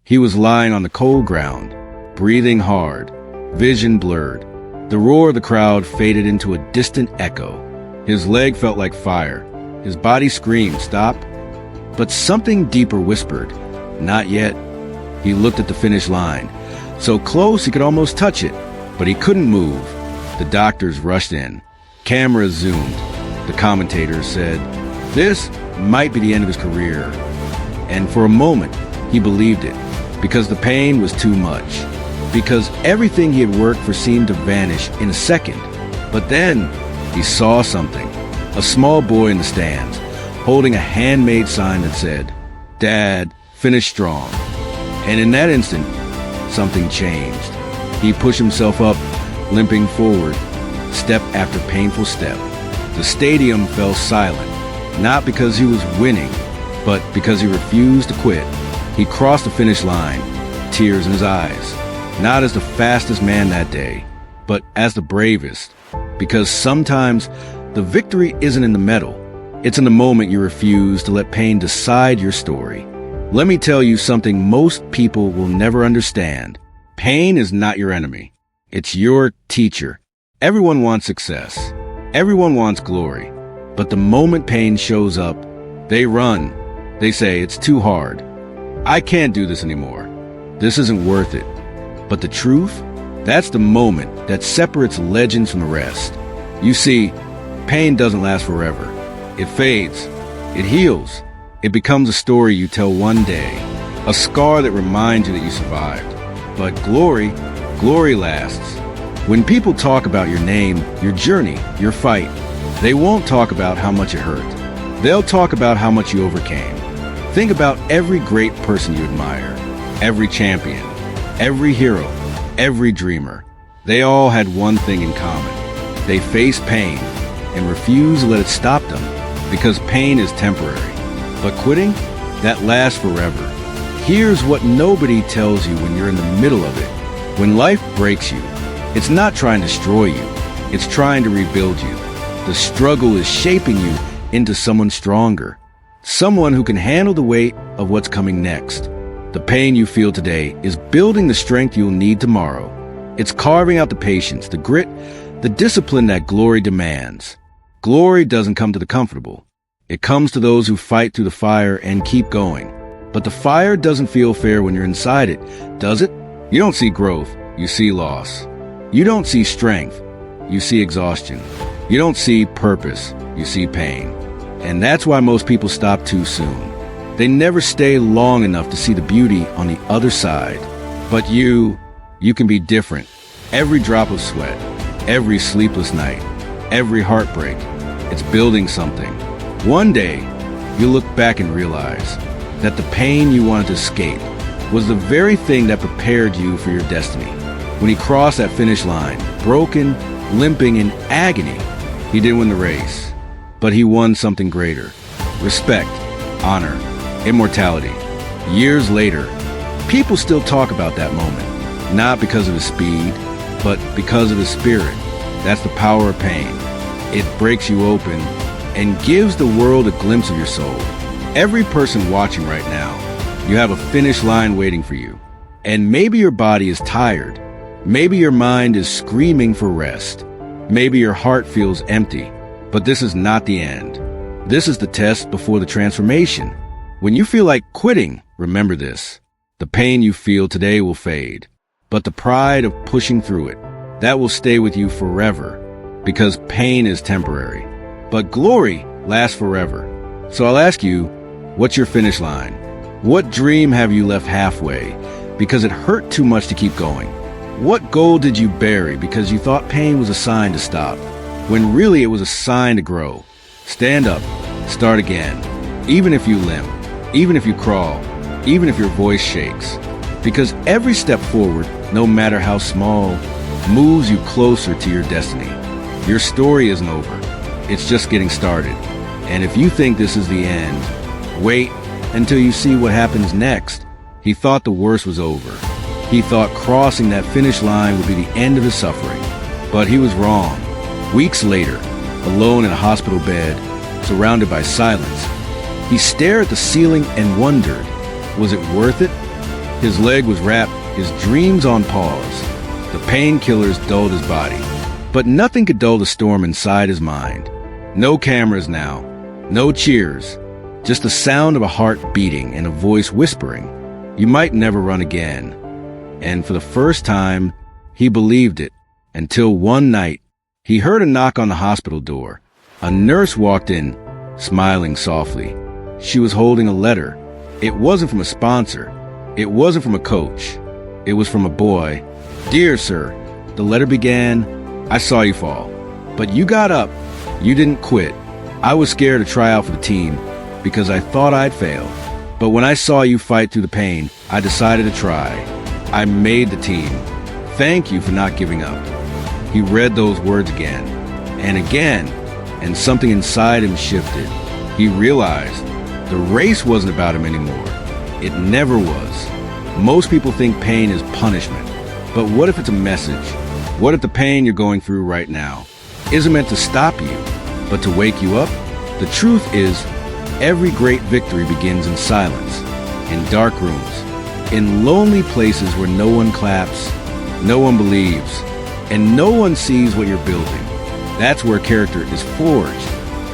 He was lying on the cold ground, breathing hard, vision blurred. The roar of the crowd faded into a distant echo. His leg felt like fire. His body screamed, "Stop!" But something deeper whispered, "Not yet." He looked at the finish line, so close he could almost touch it, but he couldn't move. The doctors rushed in. Cameras zoomed. The commentators said, "This might be the end of his career." And for a moment, he believed it, because the pain was too much, because everything he had worked for seemed to vanish in a second. But then he saw something, a small boy in the stands, holding a handmade sign that said, "Dad, finish strong." And in that instant, something changed. He pushed himself up, limping forward, step after painful step. The stadium fell silent, not because he was winning, but because he refused to quit. He crossed the finish line, tears in his eyes, not as the fastest man that day, but as the bravest. Because sometimes the victory isn't in the medal. It's in the moment you refuse to let pain decide your story. Let me tell you something most people will never understand. Pain is not your enemy. It's your teacher. Everyone wants success. Everyone wants glory. But the moment pain shows up, they run. They say, "It's too hard. I can't do this anymore. This isn't worth it." But the truth? That's the moment that separates legends from the rest. You see, pain doesn't last forever. It fades. It heals. It becomes a story you tell one day, a scar that reminds you that you survived. But glory lasts. When people talk about your name, your journey, your fight, they won't talk about how much it hurt. They'll talk about how much you overcame. Think about every great person you admire, every champion, every hero, every dreamer. They all had one thing in common. They faced pain and refused to let it stop them, because pain is temporary. But quitting, that lasts forever. Here's what nobody tells you when you're in the middle of it. When life breaks you, it's not trying to destroy you. It's trying to rebuild you. The struggle is shaping you into someone stronger, someone who can handle the weight of what's coming next. The pain you feel today is building the strength you'll need tomorrow. It's carving out the patience, the grit, the discipline that glory demands. Glory doesn't come to the comfortable. It comes to those who fight through the fire and keep going. But the fire doesn't feel fair when you're inside it, does it? You don't see growth, you see loss. You don't see strength, you see exhaustion. You don't see purpose, you see pain. And that's why most people stop too soon. They never stay long enough to see the beauty on the other side. But you can be different. Every drop of sweat, every sleepless night, every heartbreak, it's building something. One day, you'll look back and realize that the pain you wanted to escape was the very thing that prepared you for your destiny. When he crossed that finish line, broken, limping in agony, he didn't win the race, but he won something greater. Respect, honor, immortality. Years later, people still talk about that moment, not because of his speed, but because of his spirit. That's the power of pain. It breaks you open and gives the world a glimpse of your soul. Every person watching right now, you have a finish line waiting for you. And maybe your body is tired. Maybe your mind is screaming for rest. Maybe your heart feels empty. But this is not the end. This is the test before the transformation. When you feel like quitting, remember this. The pain you feel today will fade, but the pride of pushing through it, that will stay with you forever, because pain is temporary, but glory lasts forever. So I'll ask you, what's your finish line? What dream have you left halfway because it hurt too much to keep going? What goal did you bury because you thought pain was a sign to stop, when really it was a sign to grow? Stand up, start again, even if you limp, even if you crawl, even if your voice shakes. Because every step forward, no matter how small, moves you closer to your destiny. Your story isn't over. It's just getting started. And if you think this is the end, wait until you see what happens next. He thought the worst was over. He thought crossing that finish line would be the end of his suffering. But he was wrong. Weeks later, alone in a hospital bed, surrounded by silence, he stared at the ceiling and wondered, was it worth it? His leg was wrapped, his dreams on pause. The painkillers dulled his body, but nothing could dull the storm inside his mind. No cameras now, no cheers, just the sound of a heart beating and a voice whispering, "You might never run again." And for the first time, he believed it, until one night, he heard a knock on the hospital door. A nurse walked in, smiling softly. She was holding a letter. It wasn't from a sponsor. It wasn't from a coach. It was from a boy. "Dear sir," the letter began, "I saw you fall, but you got up. You didn't quit. I was scared to try out for the team because I thought I'd fail. But when I saw you fight through the pain, I decided to try. I made the team. Thank you for not giving up." He read those words again, and something inside him shifted. He realized the race wasn't about him anymore. It never was. Most people think pain is punishment. But what if it's a message? What if the pain you're going through right now isn't meant to stop you, but to wake you up? The truth is, every great victory begins in silence, in dark rooms, in lonely places where no one claps, no one believes, and no one sees what you're building. That's where character is forged.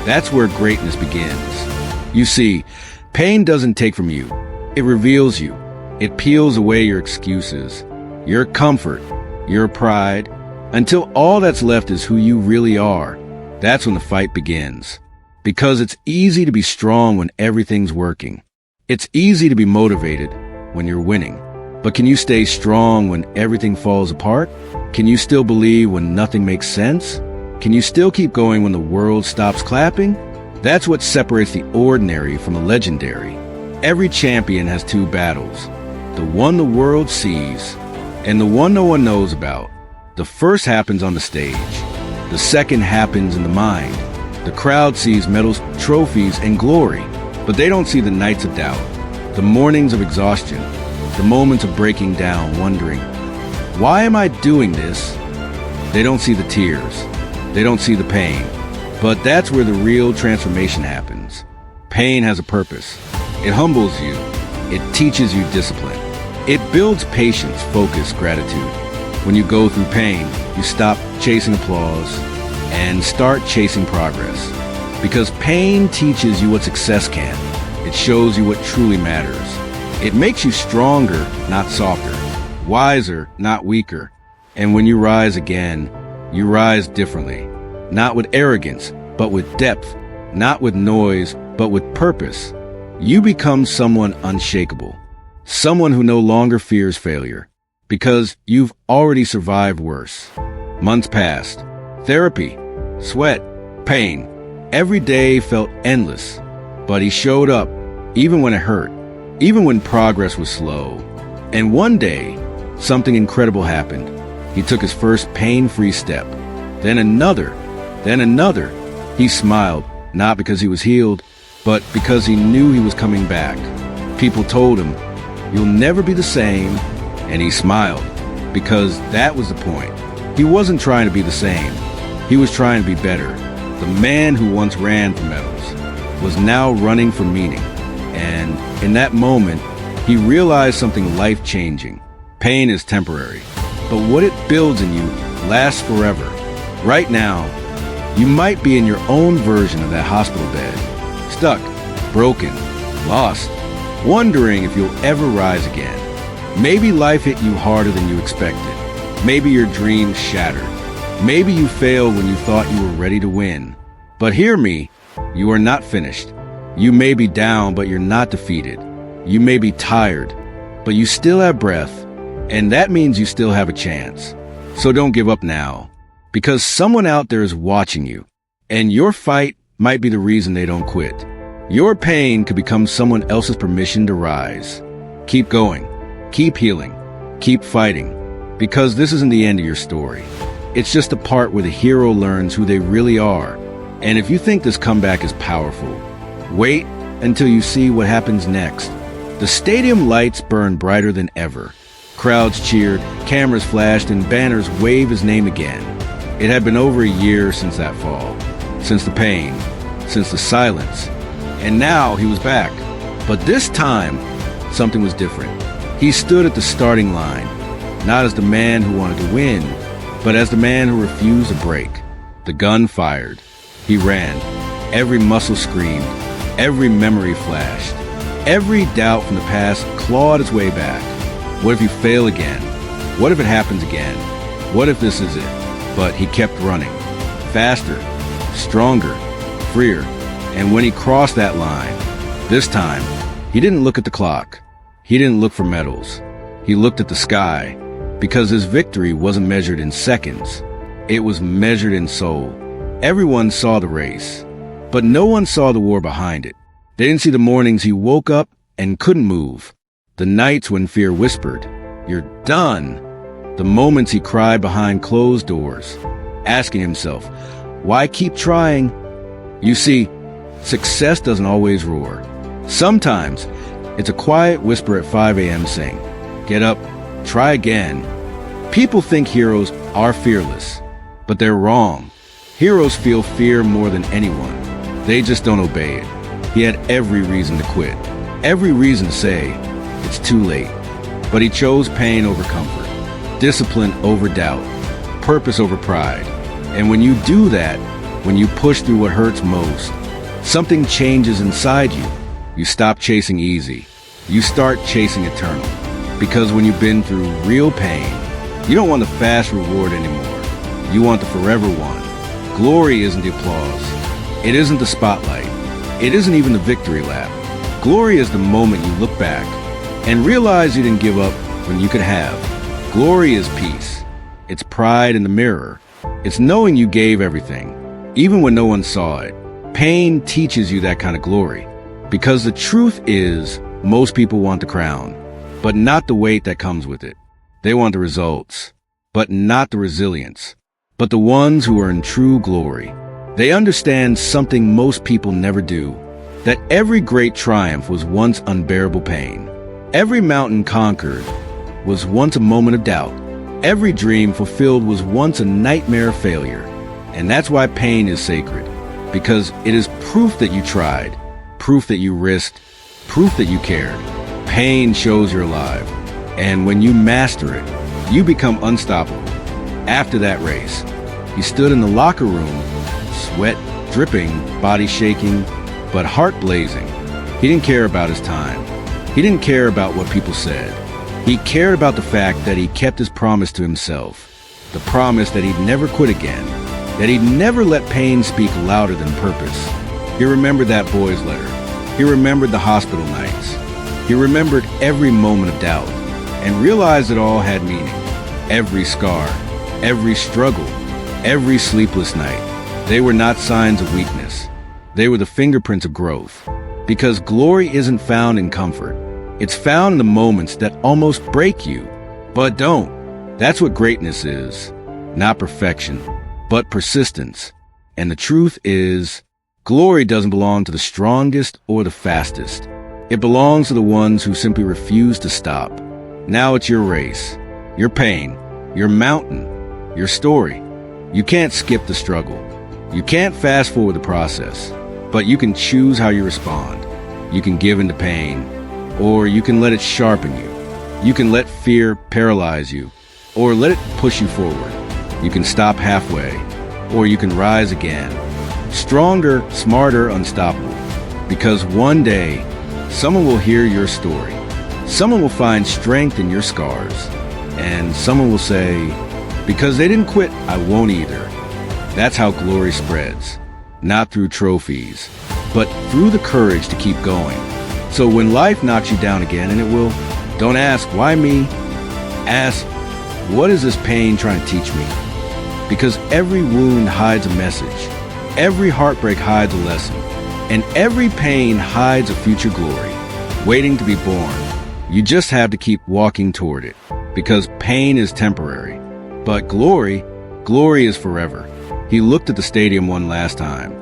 That's where greatness begins. You see, pain doesn't take from you. It reveals you. It peels away your excuses, your comfort, your pride, until all that's left is who you really are. That's when the fight begins. Because it's easy to be strong when everything's working. It's easy to be motivated when you're winning. But can you stay strong when everything falls apart? Can you still believe when nothing makes sense? Can you still keep going when the world stops clapping? That's what separates the ordinary from the legendary. Every champion has two battles. The one the world sees, and the one no one knows about. The first happens on the stage. The second happens in the mind. The crowd sees medals, trophies, and glory, but they don't see the nights of doubt, the mornings of exhaustion, the moments of breaking down, wondering, why am I doing this? They don't see the tears. They don't see the pain. But that's where the real transformation happens. Pain has a purpose. It humbles you. It teaches you discipline. It builds patience, focus, gratitude. When you go through pain, you stop chasing applause and start chasing progress. Because pain teaches you what success can. It shows you what truly matters. It makes you stronger, not softer. Wiser, not weaker. And when you rise again, you rise differently. Not with arrogance, but with depth. Not with noise, but with purpose. You become someone unshakable. Someone who no longer fears failure. Because you've already survived worse. Months passed. Therapy, sweat, pain. Every day felt endless. But he showed up, even when it hurt. Even when progress was slow. And one day, something incredible happened. He took his first pain-free step. Then another. Then another. He smiled, not because he was healed, but because he knew he was coming back. People told him, "You'll never be the same." And he smiled, because that was the point. He wasn't trying to be the same. He was trying to be better. The man who once ran for medals was now running for meaning. And in that moment, he realized something life-changing. Pain is temporary, but what it builds in you lasts forever. Right now, you might be in your own version of that hospital bed, stuck, broken, lost, wondering if you'll ever rise again. Maybe life hit you harder than you expected. Maybe your dreams shattered. Maybe you failed when you thought you were ready to win. But hear me, you are not finished. You may be down, but you're not defeated. You may be tired, but you still have breath, and that means you still have a chance. So don't give up now, because someone out there is watching you, and your fight might be the reason they don't quit. Your pain could become someone else's permission to rise. Keep going. Keep healing. Keep fighting. Because this isn't the end of your story. It's just the part where the hero learns who they really are. And if you think this comeback is powerful, wait until you see what happens next. The stadium lights burned brighter than ever. Crowds cheered, cameras flashed, and banners waved his name again. It had been over a year since that fall, since the pain, since the silence. And now he was back. But this time, something was different. He stood at the starting line, not as the man who wanted to win, but as the man who refused to break. The gun fired. He ran. Every muscle screamed. Every memory flashed. Every doubt from the past clawed its way back. What if you fail again? What if it happens again? What if this is it? But he kept running. Faster, stronger, freer. And when he crossed that line, this time, he didn't look at the clock. He didn't look for medals. He looked at the sky, because his victory wasn't measured in seconds. It was measured in soul. Everyone saw the race, but no one saw the war behind it. They didn't see the mornings he woke up and couldn't move, the nights when fear whispered, "You're done," the moments he cried behind closed doors, asking himself, why keep trying? You see, success doesn't always roar. Sometimes it's a quiet whisper at 5 a.m. saying, "Get up, try again." People think heroes are fearless, but they're wrong. Heroes feel fear more than anyone. They just don't obey it. He had every reason to quit, every reason to say, it's too late. But he chose pain over comfort, discipline over doubt, purpose over pride. And when you do that, when you push through what hurts most, something changes inside you. You stop chasing easy. You start chasing eternal. Because when you've been through real pain, you don't want the fast reward anymore. You want the forever one. Glory isn't the applause. It isn't the spotlight. It isn't even the victory lap. Glory is the moment you look back and realize you didn't give up when you could have. Glory is peace. It's pride in the mirror. It's knowing you gave everything, even when no one saw it. Pain teaches you that kind of glory. Because the truth is, most people want the crown, but not the weight that comes with it. They want the results, but not the resilience. But the ones who are in true glory, they understand something most people never do, that every great triumph was once unbearable pain. Every mountain conquered was once a moment of doubt. Every dream fulfilled was once a nightmare failure. And that's why pain is sacred, because it is proof that you tried, proof that you risked, proof that you cared. Pain shows you're alive, and when you master it, you become unstoppable. After that race, he stood in the locker room, sweat dripping, body shaking, but heart blazing. He didn't care about his time. He didn't care about what people said. He cared about the fact that he kept his promise to himself, the promise that he'd never quit again, that he'd never let pain speak louder than purpose. He remembered that boy's letter. He remembered the hospital nights. He remembered every moment of doubt and realized it all had meaning. Every scar, every struggle, every sleepless night. They were not signs of weakness. They were the fingerprints of growth. Because glory isn't found in comfort. It's found in the moments that almost break you, but don't. That's what greatness is. Not perfection, but persistence. And the truth is, glory doesn't belong to the strongest or the fastest. It belongs to the ones who simply refuse to stop. Now it's your race, your pain, your mountain, your story. You can't skip the struggle. You can't fast forward the process, but you can choose how you respond. You can give into pain, or you can let it sharpen you. You can let fear paralyze you, or let it push you forward. You can stop halfway, or you can rise again. Stronger, smarter, unstoppable. Because one day, someone will hear your story. Someone will find strength in your scars. And someone will say, because they didn't quit, I won't either. That's how glory spreads. Not through trophies, but through the courage to keep going. So when life knocks you down again, and it will, don't ask, why me? Ask, what is this pain trying to teach me? Because every wound hides a message. Every heartbreak hides a lesson. And every pain hides a future glory, waiting to be born. You just have to keep walking toward it, because pain is temporary. But glory is forever. He looked at the stadium one last time,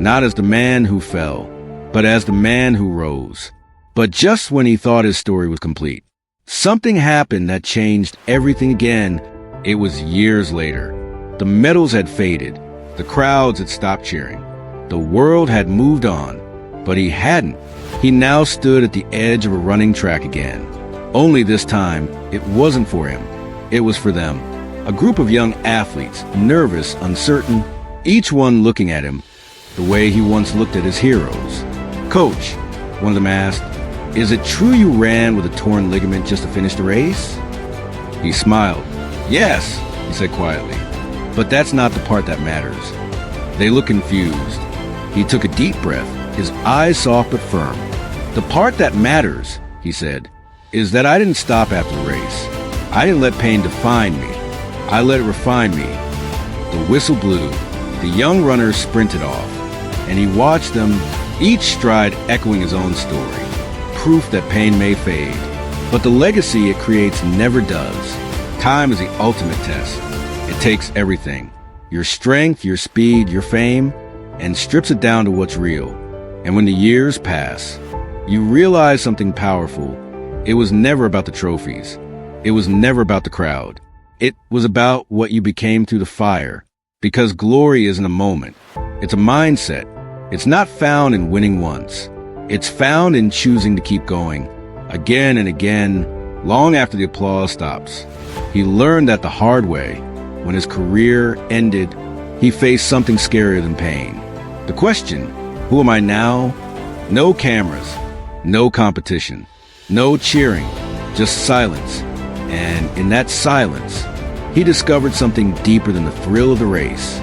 not as the man who fell, but as the man who rose. But just when he thought his story was complete, something happened that changed everything again. It was years later. The medals had faded. The crowds had stopped cheering. The world had moved on, but he hadn't. He now stood at the edge of a running track again, Only this time, it wasn't for him. It was for them. A group of young athletes, nervous, uncertain, each one looking at him the way he once looked at his heroes. "Coach," one of them asked, "is it true you ran with a torn ligament just to finish the race?" He smiled. "Yes," he said quietly, "but that's not the part that matters." They looked confused. He took a deep breath, his eyes soft but firm. "The part that matters," he said, "is that I didn't stop after the race. I didn't let pain define me. I let it refine me." The whistle blew. The young runners sprinted off, and he watched them, each stride echoing his own story. Proof that pain may fade, but the legacy it creates never does. Time is the ultimate test. It takes everything, your strength, your speed, your fame, and strips it down to what's real. And when the years pass, you realize something powerful. It was never about the trophies. It was never about the crowd. It was about what you became through the fire. Because glory isn't a moment. It's a mindset. It's not found in winning once. It's found in choosing to keep going, again and again, long after the applause stops. He learned that the hard way. When his career ended, he faced something scarier than pain. The question, who am I now? No cameras, no competition, no cheering, just silence. And in that silence, he discovered something deeper than the thrill of the race.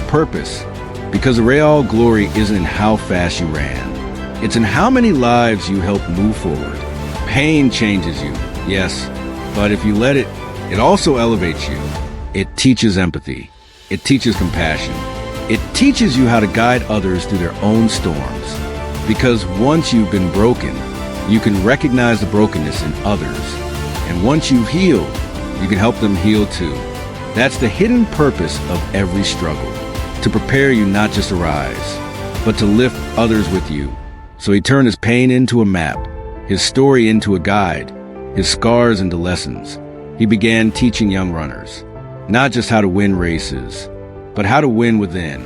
Purpose. Because the real glory isn't in how fast you ran. It's in how many lives you helped move forward. Pain changes you, yes, but if you let it, it also elevates you. It teaches empathy. It teaches compassion. It teaches you how to guide others through their own storms. Because once you've been broken, you can recognize the brokenness in others. And once you've healed, you can help them heal too. That's the hidden purpose of every struggle. To prepare you not just to rise, but to lift others with you. So he turned his pain into a map, his story into a guide, his scars into lessons. He began teaching young runners, not just how to win races, but how to win within.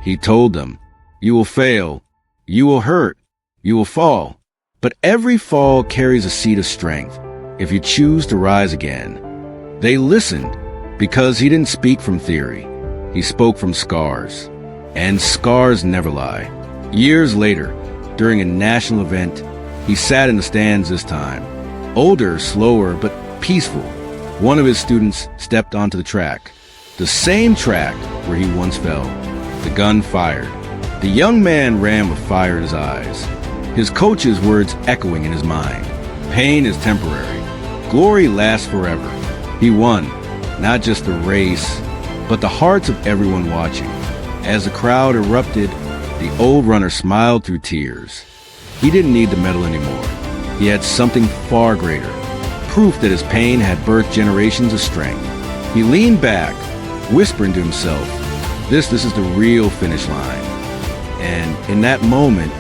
He told them, you will fail, you will hurt, you will fall, but every fall carries a seed of strength if you choose to rise again. They listened because he didn't speak from theory. He spoke from scars, and scars never lie. Years later, during a national event, he sat in the stands this time. Older, slower, but peaceful. One of his students stepped onto the track, the same track where he once fell. The gun fired. The young man ran with fire in his eyes, his coach's words echoing in his mind. Pain is temporary. Glory lasts forever. He won, not just the race, but the hearts of everyone watching. As the crowd erupted, the old runner smiled through tears. He didn't need the medal anymore. He had something far greater, proof that his pain had birthed generations of strength. He leaned back, whispering to himself, this is the real finish line. And in that moment,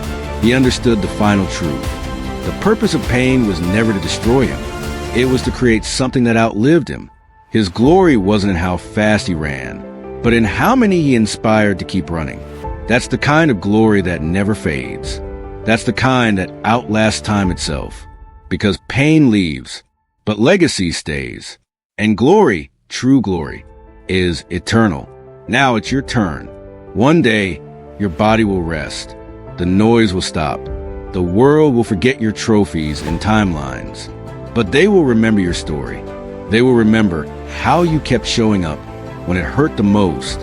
he understood the final truth. The purpose of pain was never to destroy him. It was to create something that outlived him. His glory wasn't in how fast he ran, but in how many he inspired to keep running. That's the kind of glory that never fades. That's the kind that outlasts time itself. Because pain leaves, but legacy stays. And glory, true glory, is eternal. Now it's your turn. One day, your body will rest. The noise will stop. The world will forget your trophies and timelines. But they will remember your story. They will remember how you kept showing up when it hurt the most,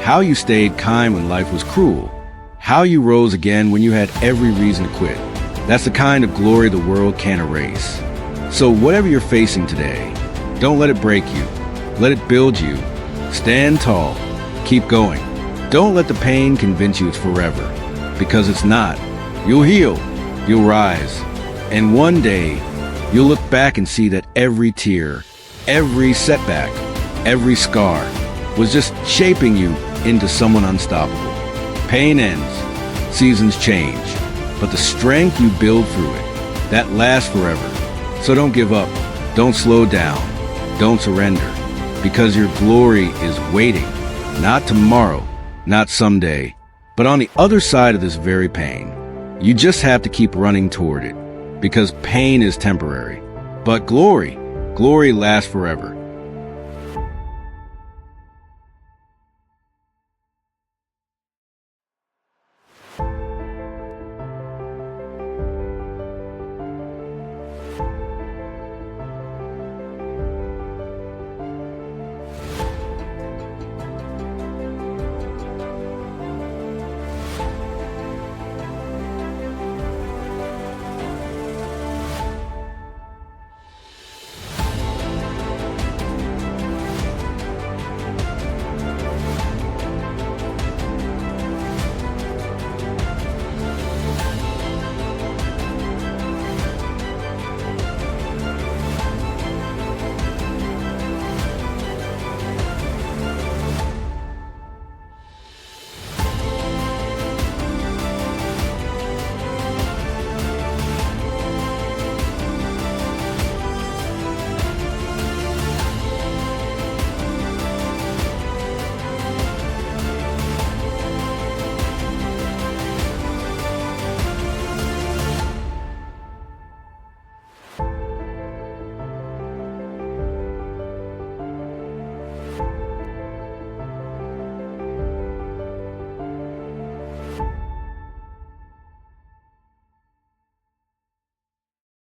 how you stayed kind when life was cruel, how you rose again when you had every reason to quit. That's the kind of glory the world can't erase. So whatever you're facing today, don't let it break you. Let it build you. Stand tall. Keep going. Don't let the pain convince you it's forever, because it's not. You'll heal. You'll rise. And one day, you'll look back and see that every tear, every setback, every scar was just shaping you into someone unstoppable. Pain ends, seasons change, but the strength you build through it, that lasts forever. So don't give up, don't slow down, don't surrender, because your glory is waiting, not tomorrow, not someday, but on the other side of this very pain. You just have to keep running toward it, because pain is temporary. But glory lasts forever.